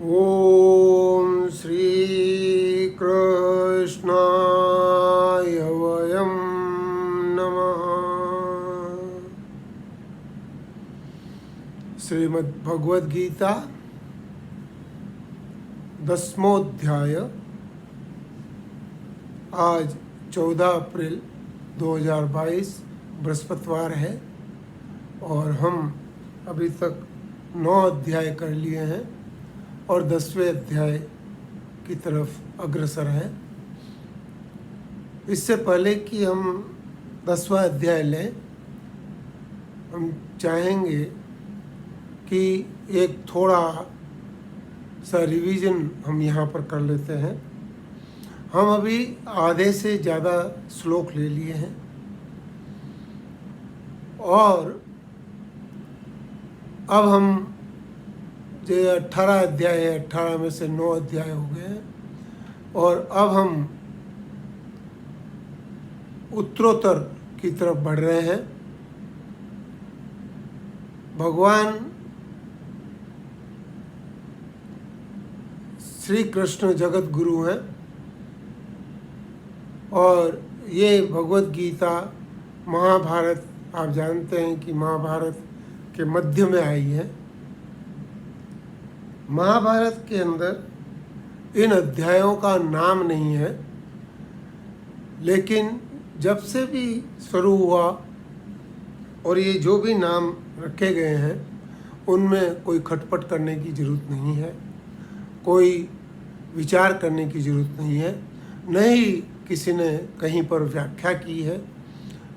ओम श्री कृष्णाय वयं नमः। श्रीमद् भगवद गीता 10वां आज 14 अप्रैल 2022 बृहस्पतिवार है और हम अभी तक 9 अध्याय कर लिए हैं और 10वें अध्याय की तरफ अग्रसर है। इससे पहले कि हम 10वां अध्याय लें, हम चाहेंगे कि एक थोड़ा सा रिवीजन हम यहाँ पर कर लेते हैं। हम अभी आधे से ज़्यादा श्लोक ले लिए हैं और अब हम जो 18 अध्याय है, 18 में से 9 अध्याय हो गए हैं और अब हम उत्तरोत्तर की तरफ बढ़ रहे हैं। भगवान श्री कृष्ण जगत गुरु हैं और ये भगवद गीता महाभारत, आप जानते हैं कि महाभारत के मध्य में आई है। महाभारत के अंदर इन अध्यायों का नाम नहीं है, लेकिन जब से भी शुरू हुआ और ये जो भी नाम रखे गए हैं उनमें कोई खटपट करने की ज़रूरत नहीं है, कोई विचार करने की ज़रूरत नहीं है, न ही किसी ने कहीं पर व्याख्या की है।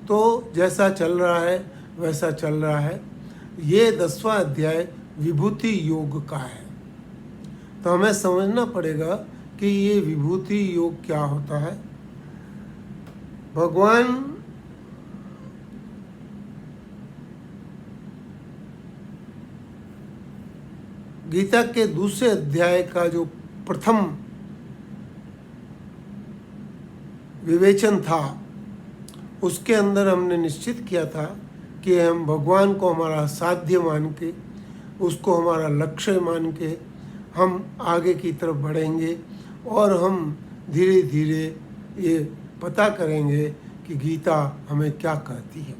तो जैसा चल रहा है वैसा चल रहा है। ये 10वां अध्याय विभूति योग का है, तो हमें समझना पड़ेगा कि ये विभूति योग क्या होता है। भगवान गीता के दूसरे अध्याय का जो प्रथम विवेचन था, उसके अंदर हमने निश्चित किया था कि हम भगवान को हमारा साध्य मान के, उसको हमारा लक्ष्य मान के हम आगे की तरफ बढ़ेंगे और हम धीरे धीरे ये पता करेंगे कि गीता हमें क्या कहती है।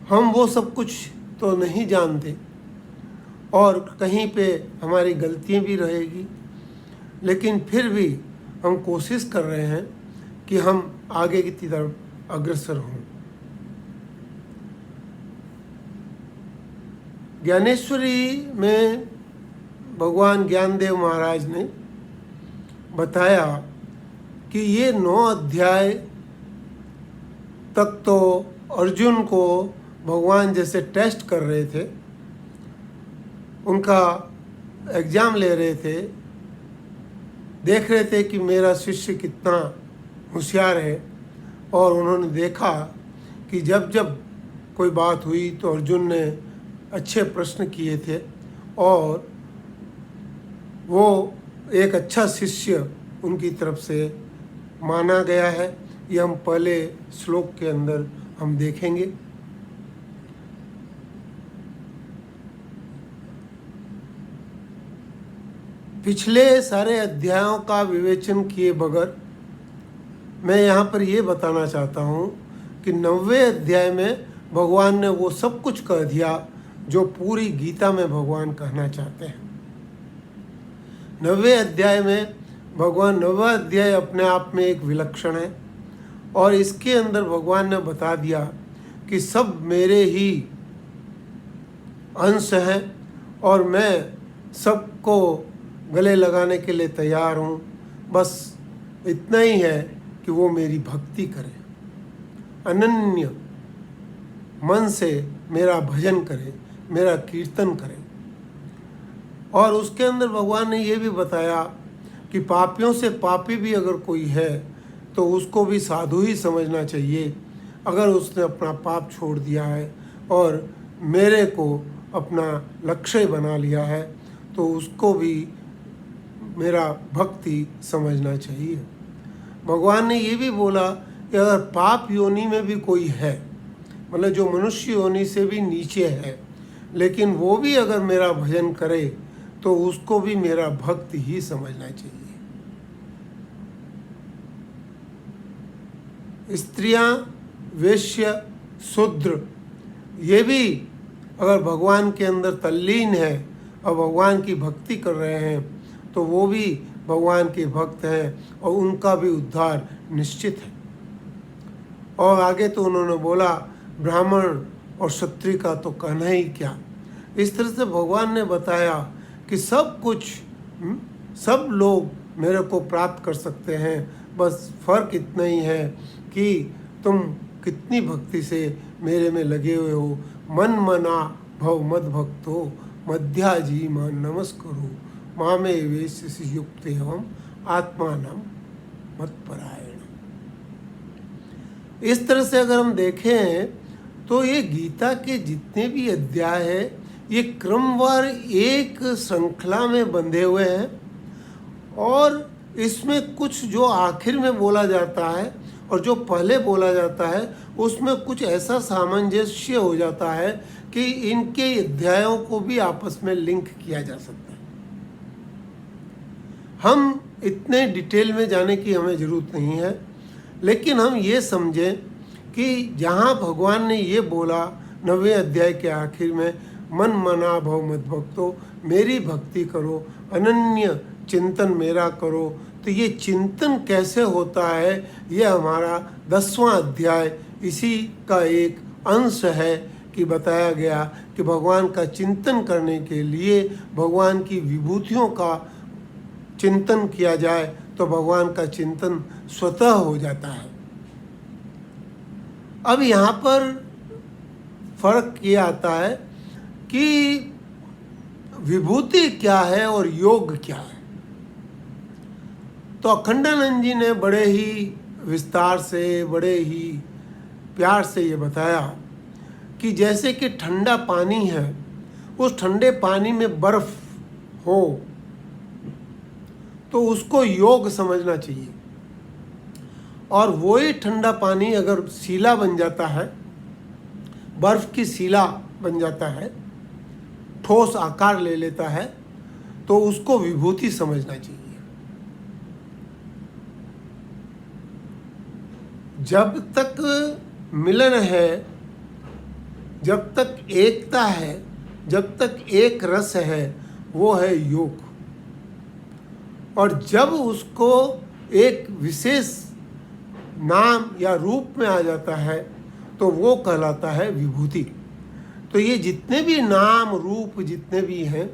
हम वो सब कुछ तो नहीं जानते और कहीं पे हमारी गलतियाँ भी रहेगी, लेकिन फिर भी हम कोशिश कर रहे हैं कि हम आगे की तरफ अग्रसर हों। ज्ञानेश्वरी में भगवान ज्ञानदेव महाराज ने बताया कि ये 9 अध्याय तक तो अर्जुन को भगवान जैसे टेस्ट कर रहे थे, उनका एग्ज़ाम ले रहे थे, देख रहे थे कि मेरा शिष्य कितना होशियार है। और उन्होंने देखा कि जब जब कोई बात हुई तो अर्जुन ने अच्छे प्रश्न किए थे और वो एक अच्छा शिष्य उनकी तरफ से माना गया है। ये हम पहले श्लोक के अंदर हम देखेंगे। पिछले सारे अध्यायों का विवेचन किए बगैर मैं यहाँ पर ये बताना चाहता हूँ कि 9वें अध्याय में भगवान ने वो सब कुछ कह दिया जो पूरी गीता में भगवान कहना चाहते हैं। 9वें अध्याय में भगवान, 9वां अध्याय अपने आप में एक विलक्षण है और इसके अंदर भगवान ने बता दिया कि सब मेरे ही अंश हैं और मैं सबको गले लगाने के लिए तैयार हूँ। बस इतना ही है कि वो मेरी भक्ति करें, अनन्य मन से मेरा भजन करें, मेरा कीर्तन करें। और उसके अंदर भगवान ने ये भी बताया कि पापियों से पापी भी अगर कोई है तो उसको भी साधु ही समझना चाहिए। अगर उसने अपना पाप छोड़ दिया है और मेरे को अपना लक्ष्य बना लिया है तो उसको भी मेरा भक्ति समझना चाहिए। भगवान ने ये भी बोला कि अगर पाप योनि में भी कोई है मतलब जो मनुष्य योनि से भी नीचे है, लेकिन वो भी अगर मेरा भजन करे तो उसको भी मेरा भक्त ही समझना चाहिए। स्त्रियां, वेश्य, शूद्र, ये भी अगर भगवान के अंदर तल्लीन है और भगवान की भक्ति कर रहे हैं तो वो भी भगवान के भक्त हैं और उनका भी उद्धार निश्चित है। और आगे तो उन्होंने बोला ब्राह्मण और क्षत्रिय का तो कहना ही क्या। इस तरह से भगवान ने बताया कि सब कुछ, सब लोग मेरे को प्राप्त कर सकते हैं, बस फर्क इतना ही है कि तुम कितनी भक्ति से मेरे में लगे हुए हो। मन मना भव मद भक्तो मध्याजी मान नमस्करो मामे वेश युक्त एवं आत्मानम मत्परायण। इस तरह से अगर हम देखें तो ये गीता के जितने भी अध्याय हैं ये क्रमवार एक श्रृंखला में बंधे हुए हैं, और इसमें कुछ जो आखिर में बोला जाता है और जो पहले बोला जाता है उसमें कुछ ऐसा सामंजस्य हो जाता है कि इनके अध्यायों को भी आपस में लिंक किया जा सकता है। हम इतने डिटेल में जाने की हमें ज़रूरत नहीं है, लेकिन हम ये समझें कि जहाँ भगवान ने ये बोला 9वें अध्याय के आखिर में, मन मना भव मद भक्तो, मेरी भक्ति करो, अनन्य चिंतन मेरा करो, तो ये चिंतन कैसे होता है ये हमारा 10वां अध्याय इसी का एक अंश है कि बताया गया कि भगवान का चिंतन करने के लिए भगवान की विभूतियों का चिंतन किया जाए तो भगवान का चिंतन स्वतः हो जाता है। अब यहाँ पर फर्क ये आता है कि विभूति क्या है और योग क्या है। तो अखंडानंद जी ने बड़े ही विस्तार से, बड़े ही प्यार से ये बताया कि जैसे कि ठंडा पानी है, उस ठंडे पानी में बर्फ हो तो उसको योग समझना चाहिए, और वही ठंडा पानी अगर सीला बन जाता है, बर्फ की सीला बन जाता है, ठोस आकार ले लेता है, तो उसको विभूति समझना चाहिए। जब तक मिलन है, जब तक एकता है, जब तक एक रस है, वो है योग। और जब उसको एक विशेष नाम या रूप में आ जाता है तो वो कहलाता है विभूति। तो ये जितने भी नाम रूप जितने भी हैं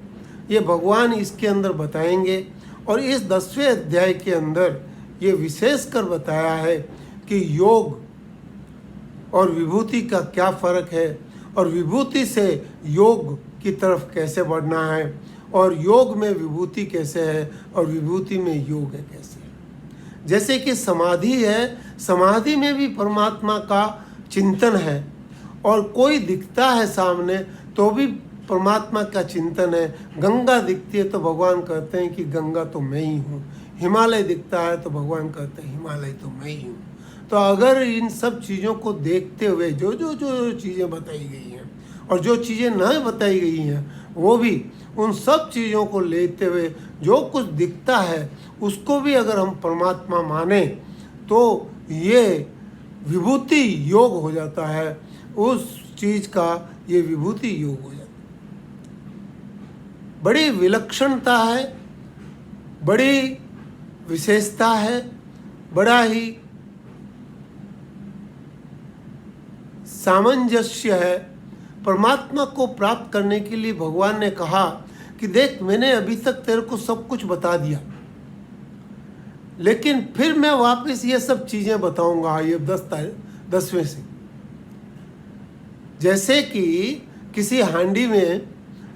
ये भगवान इसके अंदर बताएंगे, और इस 10वें अध्याय के अंदर ये विशेष कर बताया है कि योग और विभूति का क्या फ़र्क है, और विभूति से योग की तरफ कैसे बढ़ना है, और योग में विभूति कैसे है और विभूति में योग है कैसे है। जैसे कि समाधि है, समाधि में भी परमात्मा का चिंतन है, और कोई दिखता है सामने तो भी परमात्मा का चिंतन है। गंगा दिखती है तो भगवान कहते हैं कि गंगा तो मैं ही हूँ, हिमालय दिखता है तो भगवान कहते हैं हिमालय तो मैं ही हूँ। तो अगर इन सब चीज़ों को देखते हुए जो जो जो चीज़ें बताई गई हैं और जो चीज़ें न बताई गई हैं वो भी, उन सब चीज़ों को लेते हुए जो कुछ दिखता है उसको भी अगर हम परमात्मा माने तो ये विभूति योग हो जाता है, उस चीज़ का ये विभूति योग हो जाता है। बड़ी विलक्षणता है, बड़ी विशेषता है, बड़ा ही सामंजस्य है। परमात्मा को प्राप्त करने के लिए भगवान ने कहा कि देख मैंने अभी तक तेरे को सब कुछ बता दिया, लेकिन फिर मैं वापस ये सब चीज़ें बताऊंगा ये 10वें से। जैसे कि किसी हांडी में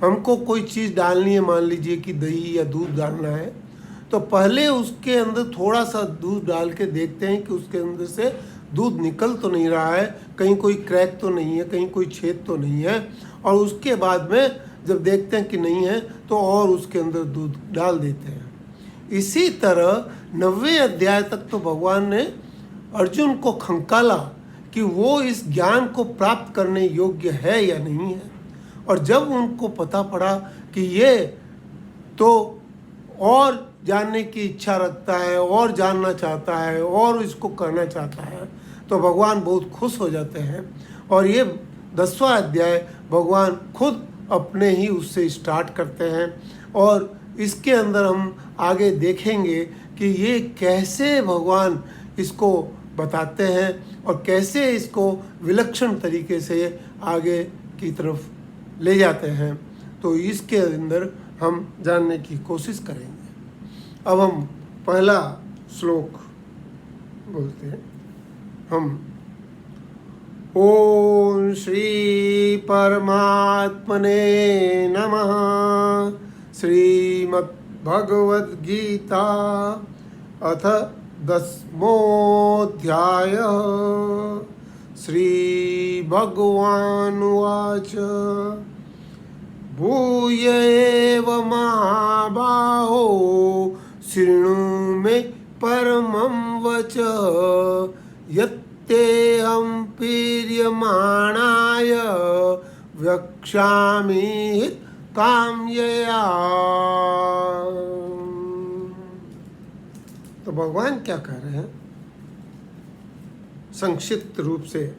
हमको कोई चीज़ डालनी है, मान लीजिए कि दही या दूध डालना है, तो पहले उसके अंदर थोड़ा सा दूध डाल के देखते हैं कि उसके अंदर से दूध निकल तो नहीं रहा है, कहीं कोई क्रैक तो नहीं है, कहीं कोई छेद तो नहीं है, और उसके बाद में जब देखते हैं कि नहीं है तो और उसके अंदर दूध डाल देते हैं। इसी तरह 9वें अध्याय तक तो भगवान ने अर्जुन को खंकाला कि वो इस ज्ञान को प्राप्त करने योग्य है या नहीं है। और जब उनको पता पड़ा कि ये तो और जानने की इच्छा रखता है और जानना चाहता है और इसको करना चाहता है, तो भगवान बहुत खुश हो जाते हैं। और ये 10वां अध्याय भगवान खुद अपने ही उससे स्टार्ट करते हैं। और इसके अंदर हम आगे देखेंगे कि ये कैसे भगवान इसको बताते हैं और कैसे इसको विलक्षण तरीके से आगे की तरफ ले जाते हैं। तो इसके अंदर हम जानने की कोशिश करेंगे। अब हम पहला श्लोक बोलते हैं। हम ओम श्री परमात्मने नमः। श्रीमद् भगवद गीता अथ 10मोऽध्याय। श्री भगवानुवाच भूय एव महाबाहो शृणु मे परमं वचः यत्तेऽहं प्रीयमाणाय वक्ष्यामि काम्यया। तो भगवान क्या कह रहे हैं, संक्षिप्त रूप से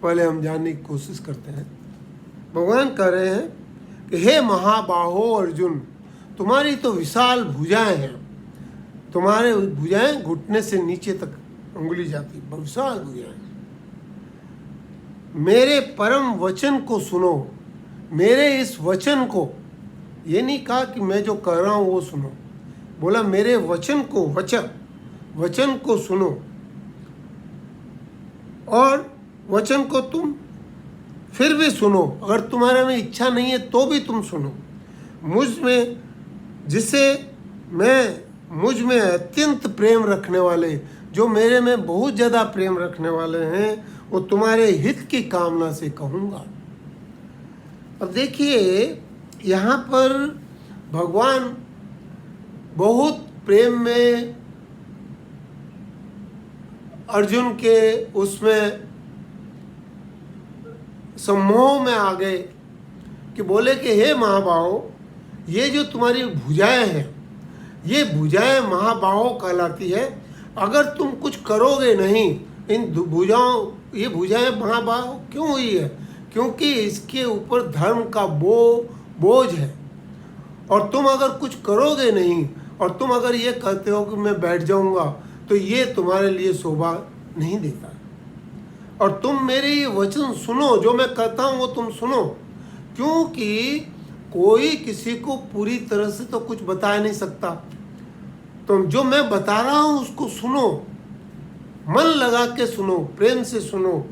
पहले हम जानने की कोशिश करते हैं। भगवान कह रहे हैं कि हे महाबाहो अर्जुन, तुम्हारी तो विशाल भुजाएं हैं। तुम्हारे भुजाएं घुटने से नीचे तक उंगली जाती, विशाल भुजाएं। मेरे परम वचन को सुनो। मेरे इस वचन को, ये नहीं कहा कि मैं जो कह रहा हूं वो सुनो, बोला मेरे वचन को, वचन को सुनो। और वचन को तुम फिर भी सुनो। अगर तुम्हारे में इच्छा नहीं है तो भी तुम सुनो। मुझ में अत्यंत प्रेम रखने वाले, जो मेरे में बहुत ज़्यादा प्रेम रखने वाले हैं, वो तुम्हारे हित की कामना से कहूँगा। अब देखिए, यहाँ पर भगवान बहुत प्रेम में अर्जुन के उसमें सम्मोह में आ गए कि बोले कि हे महाबाहो, ये जो तुम्हारी भुजाएं हैं, ये भुजाएं महाबाहो कहलाती है। अगर तुम कुछ करोगे नहीं, इन ये भुजाएं महाबाहो क्यों हुई है? क्योंकि इसके ऊपर धर्म का बोझ है। और तुम अगर कुछ करोगे नहीं, और तुम अगर ये कहते हो कि मैं बैठ जाऊंगा, तो ये तुम्हारे लिए शोभा नहीं देता। और तुम मेरे ये वचन सुनो, जो मैं कहता हूँ वो तुम सुनो। क्योंकि कोई किसी को पूरी तरह से तो कुछ बता नहीं सकता। तो जो मैं बता रहा हूँ उसको सुनो, मन लगा के सुनो, प्रेम से सुनो।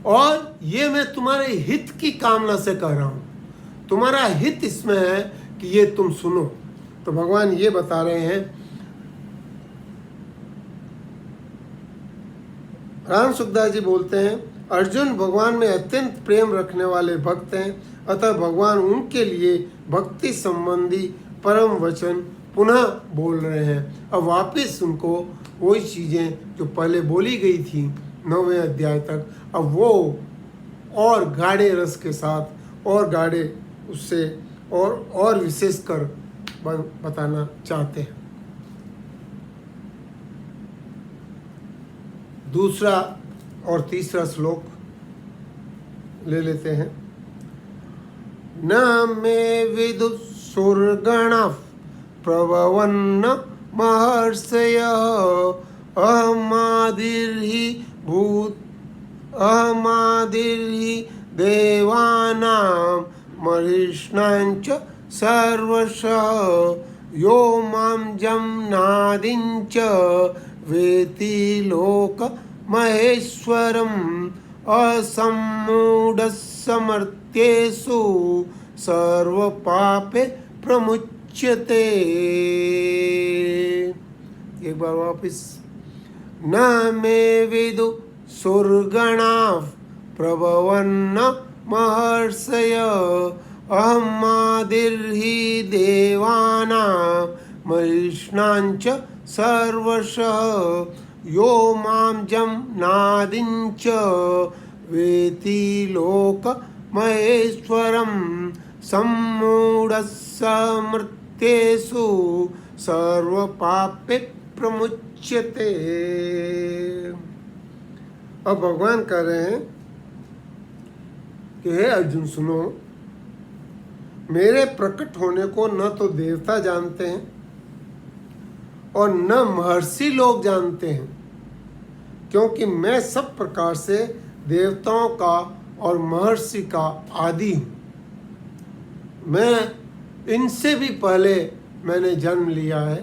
और ये मैं तुम्हारे हित की कामना से कह रहा हूँ। तुम्हारा हित इसमें है कि ये तुम सुनो। तो भगवान ये बता रहे हैं। राम सुखदास जी बोलते हैं, अर्जुन भगवान में अत्यंत प्रेम रखने वाले भक्त हैं, अतः भगवान उनके लिए भक्ति संबंधी परम वचन पुनः बोल रहे हैं। अब वापस उनको वही चीज़ें जो पहले बोली गई थी 9वें अध्याय तक, अब वो और गाढ़े रस के साथ और गाढ़े उससे और विशेष कर बताना चाहते हैं। दूसरा और तीसरा श्लोक ले लेते हैं। न मे विदुषुर्गणः प्रभवन्न महर्षयः अहमादिर्हि देवानां महिष्णाञ्च सर्वशः यो मां जम्नादिञ्च वेति लोक महेश्वरम् असम्मूढसमर्थ्येषु सर्वपापे प्रमुच्यते। एक बार वापिस। न मे विदुषुर्गणाः प्रभवन्न महर्षयः अहमादिर्हि देवानां महिष्णाञ्च सर्वशः यो मां जमनादिञ्च वेति लोकमहेश्वरं सम्मूढस्य मृत्येषु सर्वपापे प्रमुच्यते। अब भगवान कह रहे हैं कि हे अर्जुन सुनो, मेरे प्रकट होने को न तो देवता जानते हैं और न महर्षि लोग जानते हैं, क्योंकि मैं सब प्रकार से देवताओं का और महर्षि का आदि हूँ। मैं इनसे भी पहले मैंने जन्म लिया है,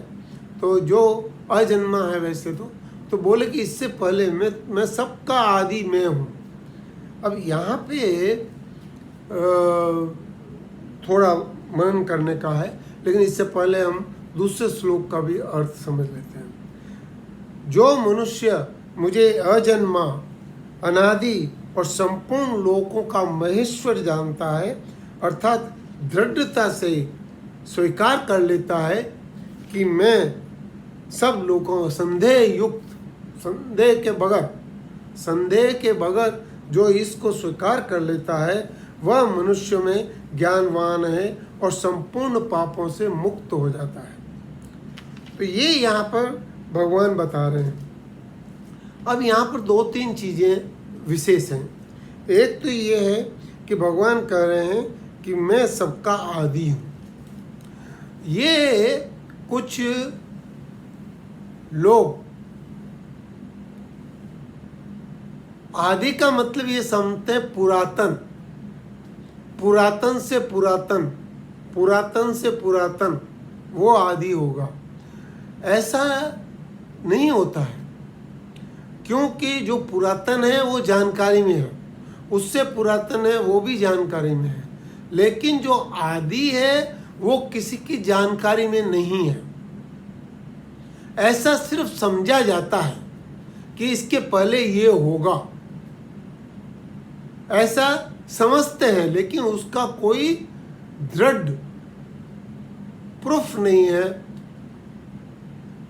तो जो अजन्मा है वैसे तो बोले कि इससे पहले मैं सबका आदि मैं हूँ। अब यहाँ पे थोड़ा मनन करने का है, लेकिन इससे पहले हम दूसरे श्लोक का भी अर्थ समझ लेते हैं। जो मनुष्य मुझे अजन्मा, अनादि और संपूर्ण लोकों का महेश्वर जानता है, अर्थात दृढ़ता से स्वीकार कर लेता है कि मैं सब लोगों संदेह युक्त, संदेह के बगैर जो इसको स्वीकार कर लेता है वह मनुष्य में ज्ञानवान है और संपूर्ण पापों से मुक्त हो जाता है। तो ये यहाँ पर भगवान बता रहे हैं। अब यहाँ पर 2-3 चीज़ें विशेष हैं। एक तो ये है कि भगवान कह रहे हैं कि मैं सबका आदि हूँ। ये कुछ लोग आदि का मतलब ये समझते हैं पुरातन, पुरातन से पुरातन, पुरातन से पुरातन वो आदि होगा। ऐसा नहीं होता है, क्योंकि जो पुरातन है वो जानकारी में है, उससे पुरातन है वो भी जानकारी में है, लेकिन जो आदि है वो किसी की जानकारी में नहीं है। ऐसा सिर्फ समझा जाता है कि इसके पहले ये होगा, ऐसा समझते हैं, लेकिन उसका कोई दृढ़ प्रूफ नहीं है,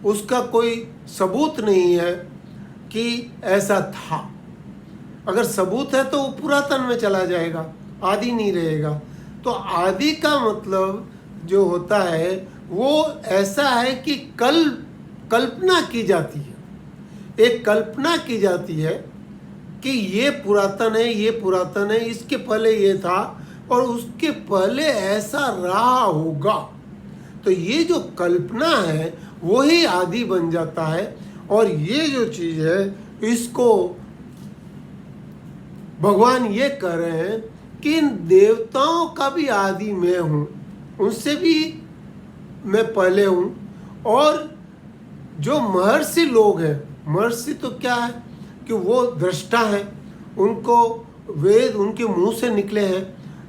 उसका कोई सबूत नहीं है कि ऐसा था। अगर सबूत है तो वो पुरातन में चला जाएगा, आदि नहीं रहेगा। तो आदि का मतलब जो होता है वो ऐसा है कि कल्पना की जाती है, एक कल्पना की जाती है कि ये पुरातन है, ये पुरातन है, इसके पहले ये था और उसके पहले ऐसा रहा होगा। तो ये जो कल्पना है वही आदि बन जाता है। और ये जो चीज़ है इसको भगवान ये कह रहे हैं कि इन देवताओं का भी आदि मैं हूँ, उनसे भी मैं पहले हूँ। और जो महर्षि लोग हैं, महर्षि तो क्या है कि वो दृष्टा हैं, उनको वेद उनके मुंह से निकले हैं,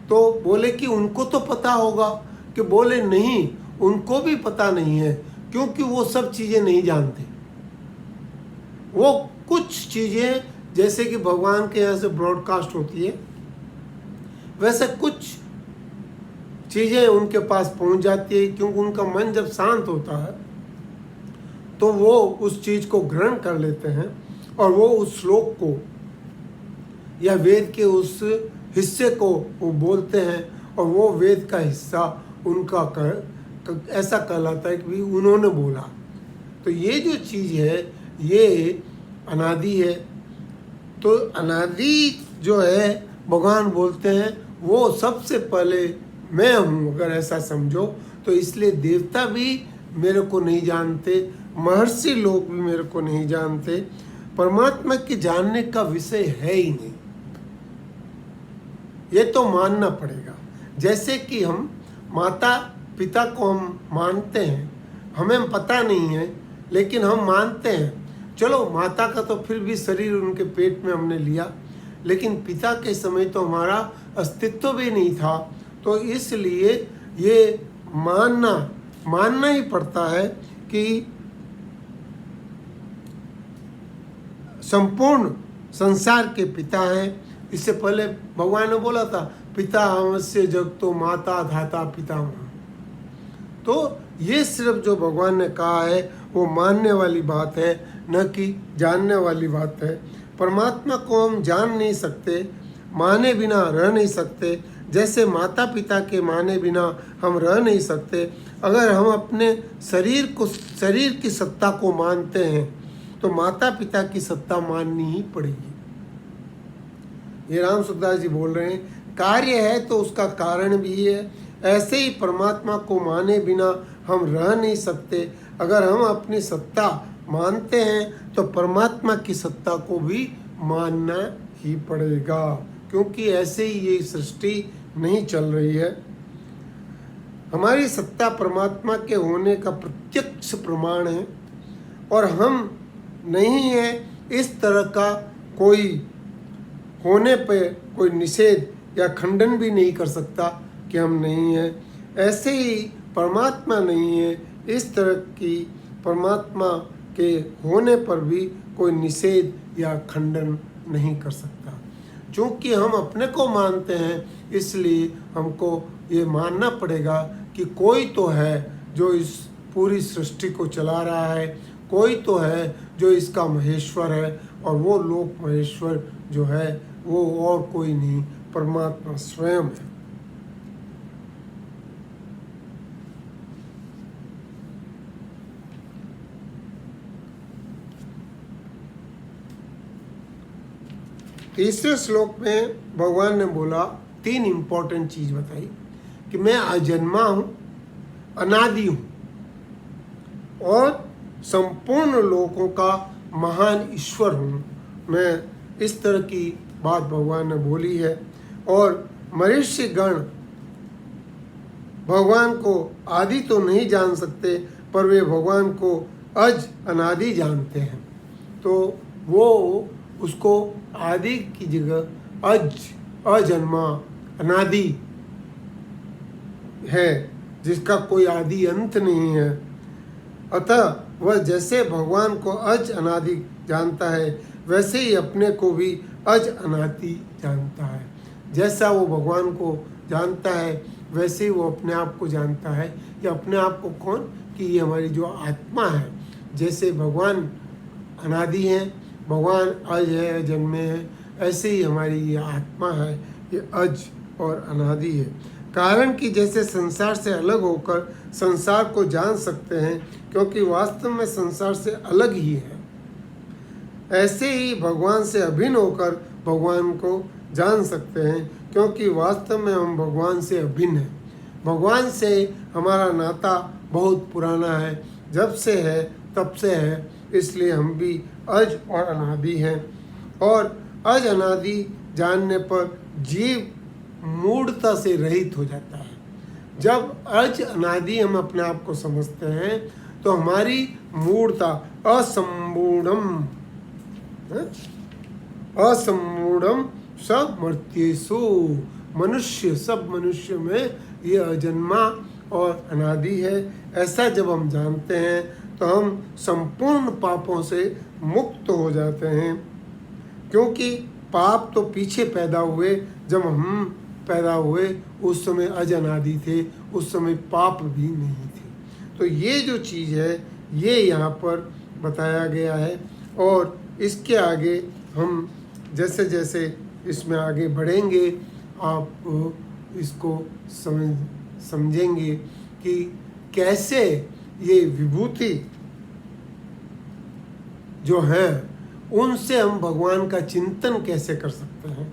तो बोले कि उनको तो पता होगा, कि बोले नहीं, उनको भी पता नहीं है, क्योंकि वो सब चीज़ें नहीं जानते। वो कुछ चीज़ें जैसे कि भगवान के यहाँ से ब्रॉडकास्ट होती है, वैसे कुछ चीज़ें उनके पास पहुँच जाती है, क्योंकि उनका मन जब शांत होता है तो वो उस चीज़ को ग्रहण कर लेते हैं और वो उस श्लोक को या वेद के उस हिस्से को वो बोलते हैं, और वो वेद का हिस्सा उनका ऐसा कहलाता है कि भी उन्होंने बोला। तो ये जो चीज़ है ये अनादि है। तो अनादि जो है भगवान बोलते हैं वो सबसे पहले मैं हूँ, अगर ऐसा समझो तो। इसलिए देवता भी मेरे को नहीं जानते, महर्षि लोग भी मेरे को नहीं जानते, परमात्मा के जानने का विषय है ही नहीं, ये तो मानना पड़ेगा। जैसे कि हम माता पिता को हम मानते हैं, हमें पता नहीं है लेकिन हम मानते हैं। चलो माता का तो फिर भी शरीर उनके पेट में हमने लिया, लेकिन पिता के समय तो हमारा अस्तित्व भी नहीं था, तो इसलिए ये मानना ही पड़ता है कि संपूर्ण संसार के पिता हैं। इससे पहले भगवान ने बोला था पिता हमस्य जगतो माता धाता पितामह। तो ये सिर्फ जो भगवान ने कहा है वो मानने वाली बात है, न कि जानने वाली बात है। परमात्मा को हम जान नहीं सकते, माने बिना रह नहीं सकते। जैसे माता पिता के माने बिना हम रह नहीं सकते। अगर हम अपने शरीर की सत्ता को मानते हैं तो माता पिता की सत्ता माननी ही पड़ेगी। ये राम सुखदास जी बोल रहे हैं, कार्य है तो उसका कारण भी है। ऐसे ही परमात्मा को माने बिना हम रह नहीं सकते। अगर हम अपनी सत्ता मानते हैं तो परमात्मा की सत्ता को भी मानना ही पड़ेगा, क्योंकि ऐसे ही ये सृष्टि नहीं चल रही है। हमारी सत्ता परमात्मा के होने का प्रत्यक्ष प्रमाण है और हम नहीं है, इस तरह का कोई होने पे कोई निषेध या खंडन भी नहीं कर सकता कि हम नहीं हैं। ऐसे ही परमात्मा नहीं है, इस तरह की परमात्मा के होने पर भी कोई निषेध या खंडन नहीं कर सकता। क्योंकि हम अपने को मानते हैं, इसलिए हमको ये मानना पड़ेगा कि कोई तो है जो इस पूरी सृष्टि को चला रहा है, कोई तो है जो इसका महेश्वर है, और वो लोक महेश्वर जो है वो और कोई नहीं, परमात्मा स्वयं है। तीसरे श्लोक में भगवान ने बोला, 3 इंपॉर्टेंट चीज बताई कि मैं अजन्मा हूँ, अनादि हूँ और संपूर्ण लोकों का महान ईश्वर हूँ। मैं इस तरह की बात भगवान ने बोली है। और मनुष्य गण भगवान को आदि तो नहीं जान सकते, पर वे भगवान को अज अनादि जानते हैं। तो वो उसको आदि की जगह अजन्मा अनादि है, जिसका कोई आदि अंत नहीं है। अतः वह जैसे भगवान को अज अनादि जानता है, वैसे ही अपने को भी अज अनादि जानता है। जैसा वो भगवान को जानता है, वैसे ही वो अपने आप को जानता है। कि अपने आप को कौन? कि ये हमारी जो आत्मा है। जैसे भगवान अनादि हैं, भगवान अज है, अजन्मे हैं, ऐसे ही हमारी ये आत्मा है, ये अज और अनादि है। कारण कि जैसे संसार से अलग होकर संसार को जान सकते हैं, क्योंकि वास्तव में संसार से अलग ही है, ऐसे ही भगवान से अभिन्न होकर भगवान को जान सकते हैं, क्योंकि वास्तव में हम भगवान से अभिन्न हैं। भगवान से हमारा नाता बहुत पुराना है, जब से है तब से है, इसलिए हम भी अज और अनादि हैं। और अज अनादि जानने पर जीव मूढ़ता से रहित हो जाता है। जब अज अनादि हम अपने आप को समझते हैं तो हमारी मूढ़ता असम्मूढ़म सब मर्त्येषु, मनुष्य सब मनुष्य में ये अजन्मा और अनादि है। ऐसा जब हम जानते हैं तो हम संपूर्ण पापों से मुक्त हो जाते हैं, क्योंकि पाप तो पीछे पैदा हुए। जब हम पैदा हुए उस समय अज अनादि थे, उस समय पाप भी नहीं थे। तो ये जो चीज़ है ये यहाँ पर बताया गया है। और इसके आगे हम जैसे जैसे इसमें आगे बढ़ेंगे, आप इसको समझेंगे कि कैसे ये विभूति जो है उनसे हम भगवान का चिंतन कैसे कर सकते हैं,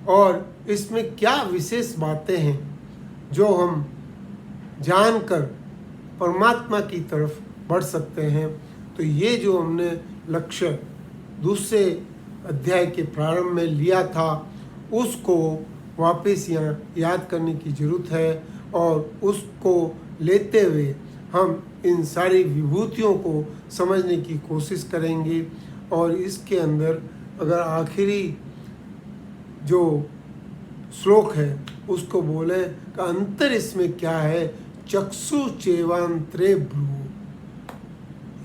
और इसमें क्या विशेष बातें हैं जो हम जानकर परमात्मा की तरफ बढ़ सकते हैं। तो ये जो हमने लक्ष्य दूसरे अध्याय के प्रारंभ में लिया था, उसको वापस यहाँ याद करने की ज़रूरत है, और उसको लेते हुए हम इन सारी विभूतियों को समझने की कोशिश करेंगे। और इसके अंदर अगर आखिरी जो श्लोक है उसको बोले का अंतर इसमें क्या है, चक्षु चेवांतरे भ्रू।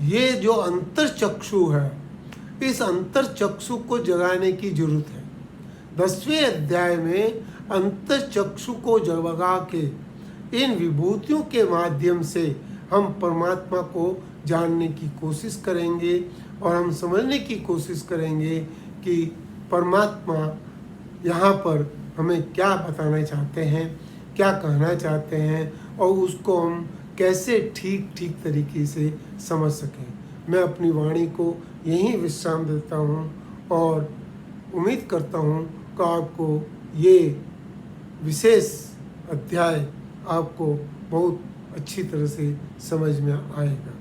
ये जो अंतर चक्षु है, इस अंतर चक्षु को जगाने की जरूरत है। 10वें अध्याय में अंतर चक्षु को जगा के इन विभूतियों के माध्यम से हम परमात्मा को जानने की कोशिश करेंगे और हम समझने की कोशिश करेंगे कि परमात्मा यहाँ पर हमें क्या बताना चाहते हैं, क्या कहना चाहते हैं, और उसको हम कैसे ठीक तरीके से समझ सकें। मैं अपनी वाणी को यहीं विश्राम देता हूँ और उम्मीद करता हूँ कि आपको ये विशेष अध्याय आपको बहुत अच्छी तरह से समझ में आएगा।